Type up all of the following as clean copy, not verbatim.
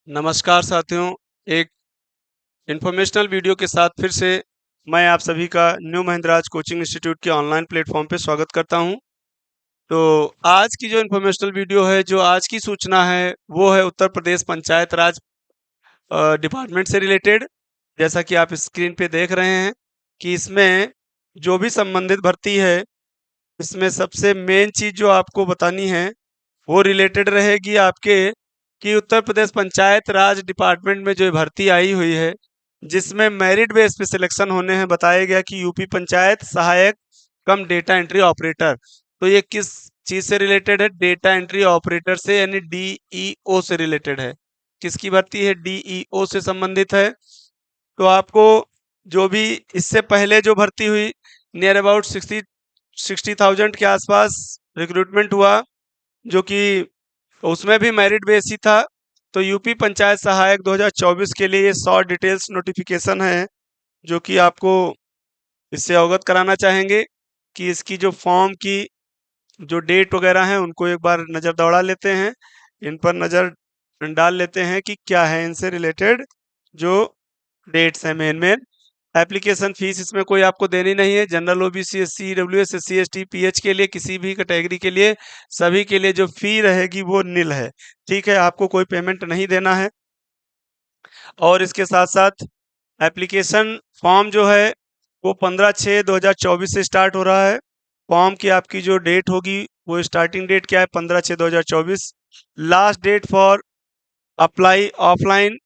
नमस्कार साथियों, एक इन्फॉर्मेशनल वीडियो के साथ फिर से मैं आप सभी का न्यू महिंद्राज कोचिंग इंस्टीट्यूट के ऑनलाइन प्लेटफॉर्म पे स्वागत करता हूं। तो आज की जो इन्फॉर्मेशनल वीडियो है, जो आज की सूचना है, वो है उत्तर प्रदेश पंचायत राज डिपार्टमेंट से रिलेटेड। जैसा कि आप स्क्रीन पे देख रहे हैं कि इसमें जो भी संबंधित भर्ती है, इसमें सबसे मेन चीज़ जो आपको बतानी है वो रिलेटेड रहेगी आपके कि उत्तर प्रदेश पंचायत राज डिपार्टमेंट में जो भर्ती आई हुई है, जिसमें मेरिट बेस पे सिलेक्शन होने हैं। बताया गया कि यूपी पंचायत सहायक कम डेटा एंट्री ऑपरेटर। तो ये किस चीज से रिलेटेड है? डेटा एंट्री ऑपरेटर से, यानी डीईओ से रिलेटेड है। किसकी भर्ती है? डीईओ से संबंधित है। तो आपको जो भी इससे पहले जो भर्ती हुई, नियर अबाउट 60,000 के आसपास रिक्रूटमेंट हुआ, जो कि उसमें भी मेरिट बेस ही था। तो यूपी पंचायत सहायक 2024 के लिए ये शॉर्ट डिटेल्स नोटिफिकेशन है, जो कि आपको इससे अवगत कराना चाहेंगे कि इसकी जो फॉर्म की जो डेट वगैरह हैं उनको एक बार नज़र दौड़ा लेते हैं, इन पर नज़र डाल लेते हैं कि क्या है इनसे रिलेटेड जो डेट्स हैं। मेन एप्लीकेशन फीस इसमें कोई आपको देनी नहीं है। General, OBC, SC, EWS, SC, ST, pH के लिए, किसी भी कैटेगरी के लिए, सभी के लिए जो फी रहेगी वो निल है। ठीक है, आपको कोई पेमेंट नहीं देना है। और इसके साथ साथ एप्लीकेशन फॉर्म जो है वो 15/6/2024 से स्टार्ट हो रहा है। फॉर्म की आपकी जो डेट होगी वो स्टार्टिंग डेट क्या है? 15/6/2024। Last date for apply offline,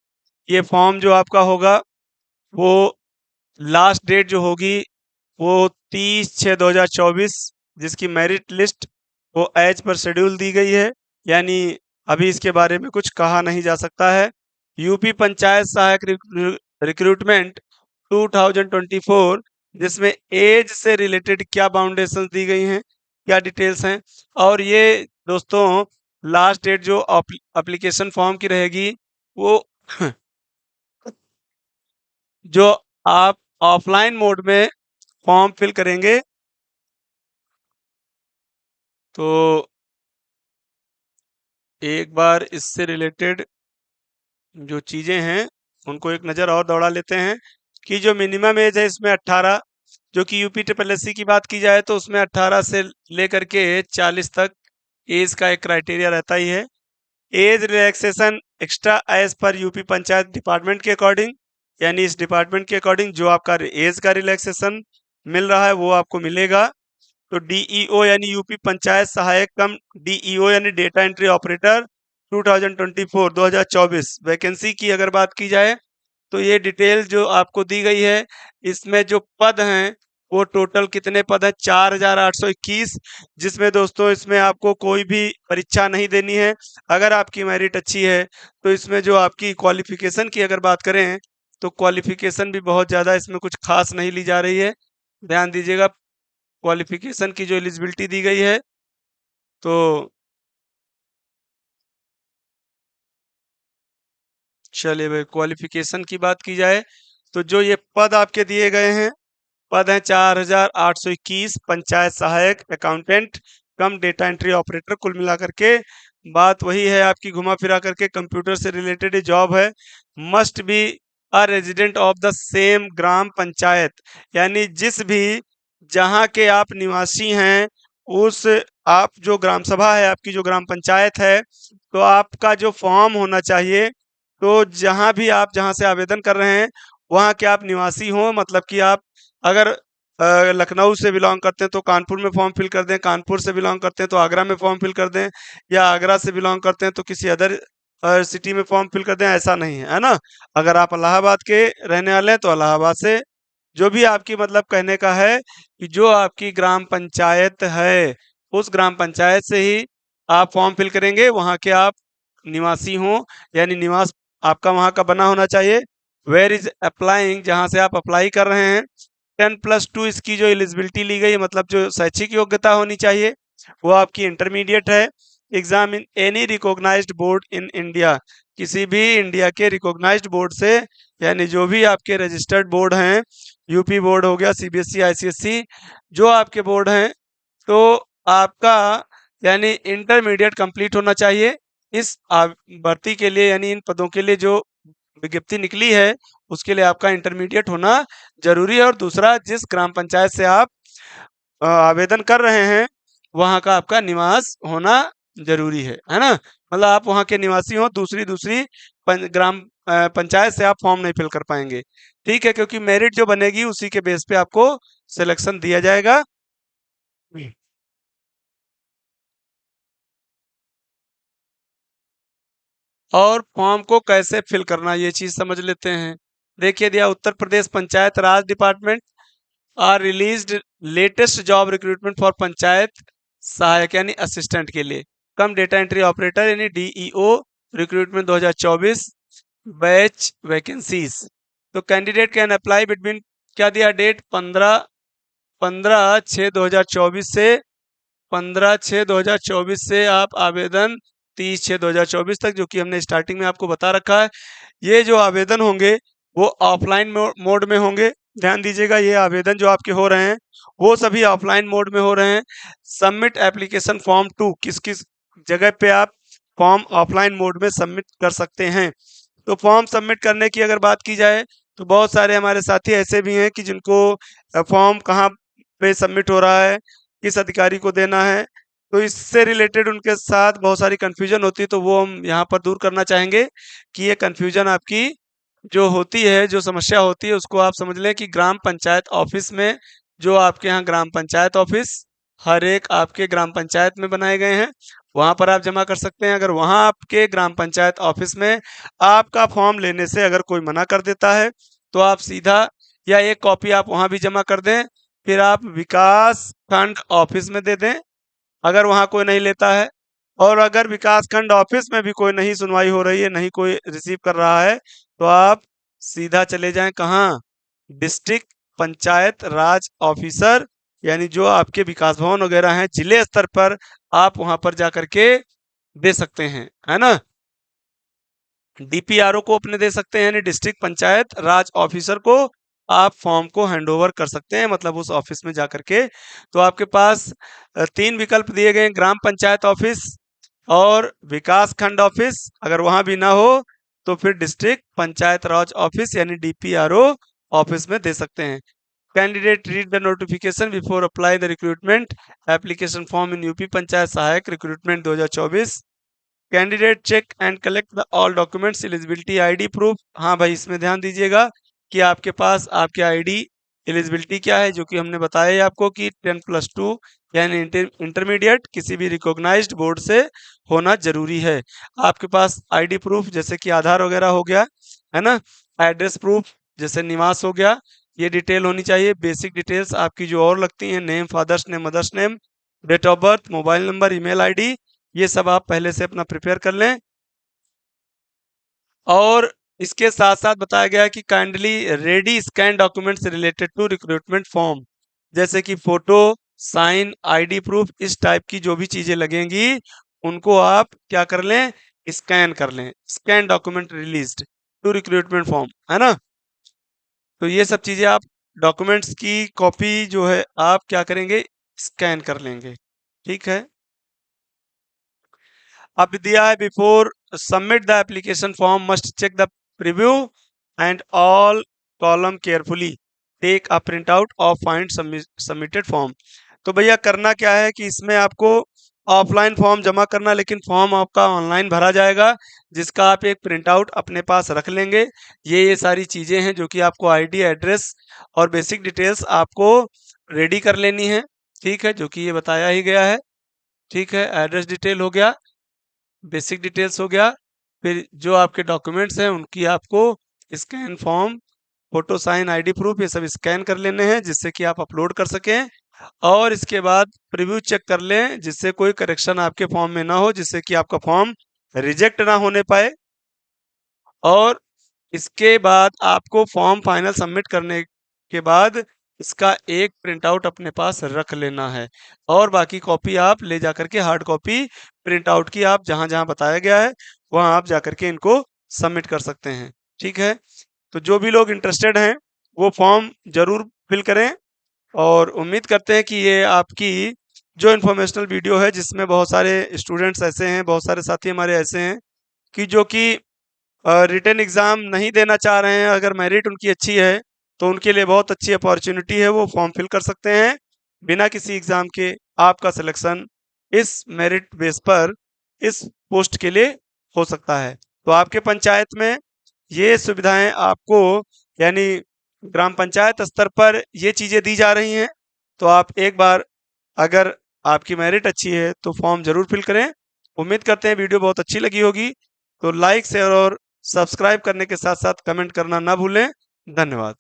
ये फॉर्म जो आपका होगा वो लास्ट डेट जो होगी वो 30/6/2024, जिसकी मेरिट लिस्ट वो एज पर शेड्यूल दी गई है, यानी अभी इसके बारे में कुछ कहा नहीं जा सकता है। यूपी पंचायत सहायक रिक्रूटमेंट 2024, जिसमें एज से रिलेटेड क्या बाउंडेशन दी गई हैं, क्या डिटेल्स हैं। और ये दोस्तों लास्ट डेट जो एप्लीकेशन फॉर्म की रहेगी वो जो आप ऑफलाइन मोड में फॉर्म फिल करेंगे तो एक बार इससे रिलेटेड जो चीज़ें हैं उनको एक नज़र और दौड़ा लेते हैं कि जो मिनिमम एज है इसमें 18, जो कि यूपी ट्रिपल एससी की बात की जाए तो उसमें 18 से लेकर के 40 तक एज का एक क्राइटेरिया रहता ही है। एज रिलैक्सेशन एक्स्ट्रा एज पर यूपी पंचायत डिपार्टमेंट के अकॉर्डिंग, यानी इस डिपार्टमेंट के अकॉर्डिंग जो आपका एज का रिलैक्सेशन मिल रहा है वो आपको मिलेगा। तो डीईओ यानी यूपी पंचायत सहायक कम डीईओ यानी डेटा एंट्री ऑपरेटर 2024 वैकेंसी की अगर बात की जाए तो ये डिटेल जो आपको दी गई है, इसमें जो पद हैं वो टोटल कितने पद हैं? 4,821, जिसमें दोस्तों इसमें आपको कोई भी परीक्षा नहीं देनी है। अगर आपकी मेरिट अच्छी है तो इसमें जो आपकी क्वालिफिकेशन की अगर बात करें तो क्वालिफिकेशन भी बहुत ज़्यादा इसमें कुछ खास नहीं ली जा रही है। ध्यान दीजिएगा, क्वालिफिकेशन की जो एलिजिबिलिटी दी गई है, तो चलिए भाई क्वालिफिकेशन की बात की जाए तो जो ये पद आपके दिए गए हैं, पद हैं 4,821 पंचायत सहायक अकाउंटेंट कम डेटा एंट्री ऑपरेटर। कुल मिलाकर के बात वही है आपकी, घुमा फिरा करके कंप्यूटर से रिलेटेड जॉब है। Must be a resident of the same gram panchayat, यानी जिस भी जहाँ के आप निवासी हैं उस आप जो ग्राम सभा है, आपकी जो ग्राम पंचायत है, तो आपका जो फॉर्म होना चाहिए, तो जहाँ भी आप जहाँ से आवेदन कर रहे हैं वहाँ के आप निवासी हों। मतलब कि आप अगर लखनऊ से बिलोंग करते हैं तो कानपुर में फॉर्म फिल कर दें, कानपुर से बिलोंग करते हैं तो आगरा में फॉर्म फिल कर दें, या आगरा से बिलोंग करते हैं तो किसी अदर सिटी में फॉर्म फिल कर दें। ऐसा नहीं है, है ना। अगर आप इलाहाबाद के रहने वाले हैं तो इलाहाबाद से, जो भी आपकी मतलब कहने का है कि जो आपकी ग्राम पंचायत है उस ग्राम पंचायत से ही आप फॉर्म फिल करेंगे, वहाँ के आप निवासी हों, यानी निवास आपका वहाँ का बना होना चाहिए। वेयर इज अप्लाइंग, जहाँ से आप अप्लाई कर रहे हैं, 10+2 इसकी जो एलिजिबिलिटी ली गई है, मतलब जो शैक्षिक योग्यता होनी चाहिए वो आपकी इंटरमीडिएट है। Exam in any recognised board in India, किसी भी इंडिया के रिकॉग्नाइज्ड बोर्ड से, यानी जो भी आपके रजिस्टर्ड बोर्ड हैं, यूपी बोर्ड हो गया, सीबीएसई, आईसीएसई, जो आपके बोर्ड हैं, तो आपका यानी इंटरमीडिएट कंप्लीट होना चाहिए। इस भर्ती के लिए यानी इन पदों के लिए जो विज्ञप्ति निकली है उसके लिए आपका इंटरमीडिएट होना जरूरी है। और दूसरा, जिस ग्राम पंचायत से आप आवेदन कर रहे हैं वहां का आपका निवास होना जरूरी है ना। मतलब आप वहां के निवासी हो, दूसरी दूसरी ग्राम पंचायत से आप फॉर्म नहीं फिल कर पाएंगे। ठीक है, क्योंकि मेरिट जो बनेगी उसी के बेस पे आपको सिलेक्शन दिया जाएगा। और फॉर्म को कैसे फिल करना ये चीज समझ लेते हैं। देखिए दिया, Uttar Pradesh Panchayat Raj department are released latest job recruitment for Panchayat Sahayak यानी असिस्टेंट के लिए कम डेटा एंट्री ऑपरेटर यानी डीईओ रिक्रूटमेंट 2024 बैच वैकेंसीज। तो कैंडिडेट कैन अप्लाई बिटवीन, क्या दिया डेट, 15/6/2024 से 15/6/2024 से आप आवेदन 30/6/2024 तक, जो कि हमने स्टार्टिंग में आपको बता रखा है। ये जो आवेदन होंगे वो ऑफलाइन मोड में होंगे। ध्यान दीजिएगा, ये आवेदन जो आपके हो रहे हैं वो सभी ऑफलाइन मोड में हो रहे हैं। सबमिट एप्लीकेशन फॉर्म 2, किस किस जगह पे आप फॉर्म ऑफलाइन मोड में सबमिट कर सकते हैं। तो फॉर्म सबमिट करने की अगर बात की जाए तो बहुत सारे हमारे साथी ऐसे भी हैं कि जिनको फॉर्म कहाँ पे सबमिट हो रहा है, किस अधिकारी को देना है, तो इससे रिलेटेड उनके साथ बहुत सारी कंफ्यूजन होती है। तो वो हम यहाँ पर दूर करना चाहेंगे कि ये कंफ्यूजन आपकी जो होती है, जो समस्या होती है, उसको आप समझ लें कि ग्राम पंचायत ऑफिस में, जो आपके यहाँ ग्राम पंचायत ऑफिस हर एक आपके ग्राम पंचायत में बनाए गए हैं, वहां पर आप जमा कर सकते हैं। अगर वहां आपके ग्राम पंचायत ऑफिस में आपका फॉर्म लेने से अगर कोई मना कर देता है तो आप सीधा, या एक कॉपी आप वहां भी जमा कर दें, फिर आप विकास खंड ऑफिस में दे दें अगर वहां कोई नहीं लेता है। और अगर विकास खंड ऑफिस में भी कोई नहीं सुनवाई हो रही है, नहीं कोई रिसीव कर रहा है, तो आप सीधा चले जाएं कहाँ, डिस्ट्रिक्ट पंचायत राज ऑफिसर, यानी जो आपके विकास भवन वगैरह हैं जिले स्तर पर, आप वहां पर जा करके दे सकते हैं, है ना। डीपीआरओ को अपने दे सकते हैं, यानी डिस्ट्रिक्ट पंचायत राज ऑफिसर को आप फॉर्म को हैंडओवर कर सकते हैं, मतलब उस ऑफिस में जा करके। तो आपके पास 3 विकल्प दिए गए हैं, ग्राम पंचायत ऑफिस और विकास खंड ऑफिस। अगर वहां भी ना हो तो फिर डिस्ट्रिक्ट पंचायत राज ऑफिस यानी डीपीआरओ ऑफिस में दे सकते हैं। Candidate read the notification before apply the recruitment application form in UP Panchayat Sahayak recruitment 2024। Candidate check and collect the all documents eligibility ID proof. हाँ भाई, इसमें ध्यान दीजिएगा कि आपके पास आपके आईडी एलिजिबिलिटी क्या है, जो कि हमने बताया है आपको कि 10+2 यानी इंटरमीडिएट किसी भी रिकॉग्नाइज्ड बोर्ड से होना जरूरी है। आपके पास आईडी प्रूफ जैसे कि आधार वगैरह हो गया, है ना, एड्रेस प्रूफ जैसे निवास हो गया, ये डिटेल होनी चाहिए। बेसिक डिटेल्स आपकी जो और लगती हैं, name, father's name, mother's name, date of birth, mobile number, email ID, ये सब आप पहले से अपना प्रिपेयर कर लें। और इसके साथ साथ बताया गया है कि kindly ready scan documents related to recruitment form, जैसे कि फोटो, साइन, आईडी प्रूफ, इस टाइप की जो भी चीजें लगेंगी उनको आप क्या कर लें, स्कैन कर लें। Scan document released to recruitment form, है ना। तो ये सब चीजें आप, डॉक्यूमेंट्स की कॉपी जो है आप क्या करेंगे, स्कैन कर लेंगे। ठीक है, अब दिया है before submit the application form must check the preview and all column carefully, take a print out of find submitted form. तो भैया करना क्या है कि इसमें आपको ऑफलाइन फॉर्म जमा करना, लेकिन फॉर्म आपका ऑनलाइन भरा जाएगा, जिसका आप एक प्रिंट आउट अपने पास रख लेंगे। ये सारी चीजें हैं जो कि आपको आईडी, एड्रेस और बेसिक डिटेल्स आपको रेडी कर लेनी है। ठीक है, जो कि ये बताया ही गया है। ठीक है, एड्रेस डिटेल हो गया, बेसिक डिटेल्स हो गया, फिर जो आपके डॉक्यूमेंट्स हैं उनकी आपको scan form, photo, sign, ID proof, ये सब स्कैन कर लेने हैं जिससे कि आप अपलोड कर सकें। और इसके बाद प्रीव्यू चेक कर लें जिससे कोई करेक्शन आपके फॉर्म में ना हो, जिससे कि आपका फॉर्म रिजेक्ट ना होने पाए। और इसके बाद आपको फॉर्म फाइनल सबमिट करने के बाद इसका एक प्रिंट आउट अपने पास रख लेना है, और बाकी कॉपी आप ले जाकर के, हार्ड कॉपी प्रिंट आउट की आप जहां जहां बताया गया है वहां आप जाकर के इनको सबमिट कर सकते हैं। ठीक है, तो जो भी लोग इंटरेस्टेड हैं वो फॉर्म जरूर फिल करें, और उम्मीद करते हैं कि ये आपकी जो इन्फॉर्मेशनल वीडियो है, जिसमें बहुत सारे स्टूडेंट्स ऐसे हैं, बहुत सारे साथी हमारे ऐसे हैं कि जो कि रिटन एग्ज़ाम नहीं देना चाह रहे हैं। अगर मेरिट उनकी अच्छी है तो उनके लिए बहुत अच्छी अपॉर्चुनिटी है, वो फॉर्म फिल कर सकते हैं बिना किसी एग्ज़ाम के। आपका सिलेक्शन इस मेरिट बेस पर इस पोस्ट के लिए हो सकता है। तो आपके पंचायत में ये सुविधाएं आपको, यानी ग्राम पंचायत स्तर पर ये चीज़ें दी जा रही हैं। तो आप एक बार, अगर आपकी मेरिट अच्छी है तो फॉर्म ज़रूर फिल करें। उम्मीद करते हैं वीडियो बहुत अच्छी लगी होगी। तो लाइक, शेयर और सब्सक्राइब करने के साथ साथ कमेंट करना ना भूलें। धन्यवाद।